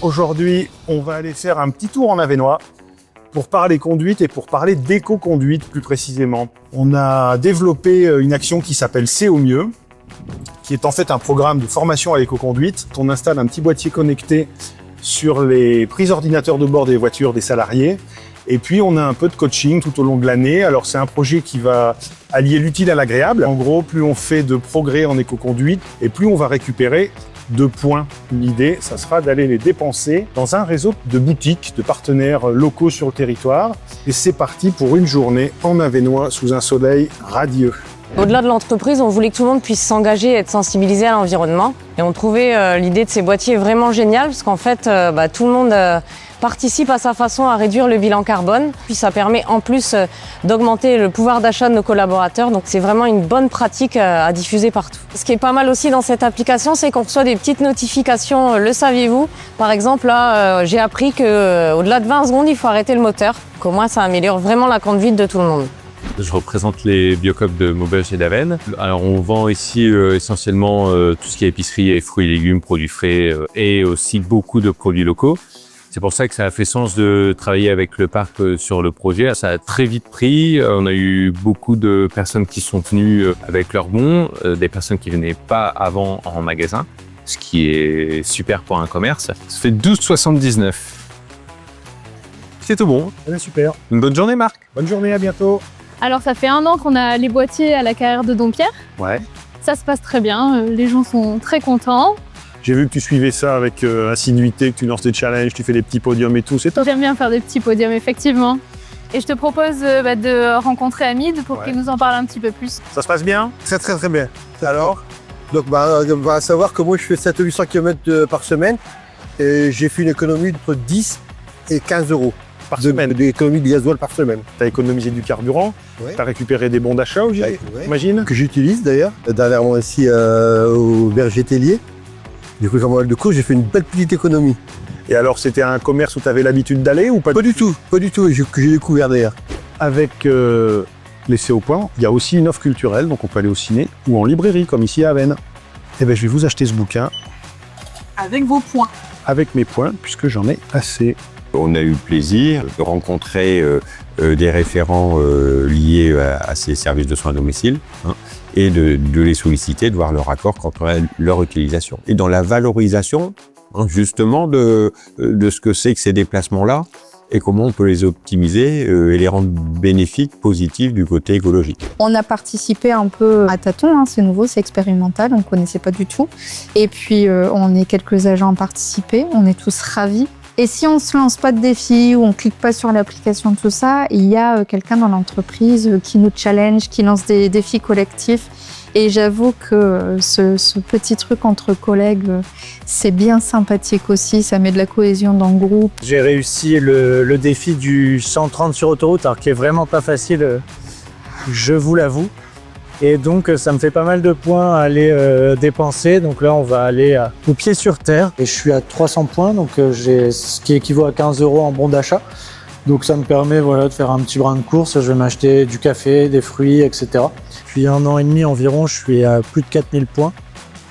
Aujourd'hui, on va aller faire un petit tour en Avesnois pour parler conduite et pour parler d'éco-conduite plus précisément. On a développé une action qui s'appelle C'est au mieux, qui est en fait un programme de formation à l'éco-conduite. On installe un petit boîtier connecté sur les prises ordinateurs de bord des voitures des salariés. Et puis, on a un peu de coaching tout au long de l'année. Alors, c'est un projet qui va allier l'utile à l'agréable. En gros, plus on fait de progrès en éco-conduite et plus on va récupérer de points. L'idée, ça sera d'aller les dépenser dans un réseau de boutiques, de partenaires locaux sur le territoire. Et c'est parti pour une journée en Avesnois sous un soleil radieux. Au-delà de l'entreprise, on voulait que tout le monde puisse s'engager et être sensibilisé à l'environnement. Et on trouvait l'idée de ces boîtiers vraiment géniale parce qu'en fait, tout le monde participe à sa façon à réduire le bilan carbone. Puis ça permet en plus d'augmenter le pouvoir d'achat de nos collaborateurs. Donc c'est vraiment une bonne pratique à diffuser partout. Ce qui est pas mal aussi dans cette application, c'est qu'on reçoit des petites notifications. Le saviez-vous? Par exemple, là, j'ai appris qu'au-delà de 20 secondes, il faut arrêter le moteur. Donc au moins, ça améliore vraiment la conduite de tout le monde. Je représente les Biocoop de Maubeuge et d'Avesnes. Alors on vend ici essentiellement tout ce qui est épicerie et fruits et légumes, produits frais et aussi beaucoup de produits locaux. C'est pour ça que ça a fait sens de travailler avec le parc sur le projet. Ça a très vite pris. On a eu beaucoup de personnes qui sont venues avec leurs bons, des personnes qui venaient pas avant en magasin, ce qui est super pour un commerce. Ça fait 12,79. C'est tout bon. Super. Une bonne journée, Marc. Bonne journée, à bientôt. Alors ça fait 1 an qu'on a les boîtiers à la carrière de Dompierre. Ouais. Ça se passe très bien, les gens sont très contents. J'ai vu que tu suivais ça avec assiduité, que tu lances des challenges, tu fais des petits podiums et tout, c'est top. J'aime bien faire des petits podiums, effectivement. Et je te propose de rencontrer Hamid pour qu'il nous en parle un petit peu plus. Ça se passe bien? Très bien. Alors, donc on va savoir que moi je fais 700-800 km par semaine et j'ai fait une économie entre 10 et 15 euros par semaine. D'économie de gasoil par semaine. Tu as économisé du carburant, Ouais. tu as récupéré des bons d'achat, j'imagine? Que j'utilise d'ailleurs, dernièrement ici au Berger Tellier. Du coup, comme mal de cours, j'ai fait une belle petite économie. Et alors, c'était un commerce où tu avais l'habitude d'aller ou pas? Pas du tout, que j'ai découvert d'ailleurs. Avec les C'est au point, il y a aussi une offre culturelle, donc on peut aller au ciné ou en librairie, comme ici à Avesnes. Eh bien, je vais vous acheter ce bouquin. Avec vos points. Avec mes points, puisque j'en ai assez. On a eu le plaisir de rencontrer des référents liés à ces services de soins à domicile et de les solliciter, de voir leur accord quant à leur utilisation. Et dans la valorisation, justement, de ce que c'est que ces déplacements-là et comment on peut les optimiser et les rendre bénéfiques, positifs du côté écologique. On a participé un peu à tâtons, c'est nouveau, c'est expérimental, on ne connaissait pas du tout. Et puis, on est quelques agents à participer, on est tous ravis. Et si on ne se lance pas de défi ou on ne clique pas sur l'application, tout ça, il y a quelqu'un dans l'entreprise qui nous challenge, qui lance des défis collectifs. Et j'avoue que ce petit truc entre collègues, c'est bien sympathique aussi, ça met de la cohésion dans le groupe. J'ai réussi le défi du 130 sur autoroute, alors qui est vraiment pas facile, je vous l'avoue. Et donc ça me fait pas mal de points à aller dépenser. Donc là on va aller au pied sur terre. Et je suis à 300 points, donc j'ai ce qui équivaut à 15 euros en bon d'achat. Donc ça me permet de faire un petit brin de course. Je vais m'acheter du café, des fruits, etc. Depuis 1 an et demi environ, je suis à plus de 4000 points.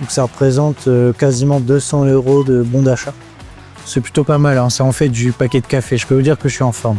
Donc ça représente quasiment 200 euros de bon d'achat. C'est plutôt pas mal, ça en fait du paquet de café. Je peux vous dire que je suis en forme.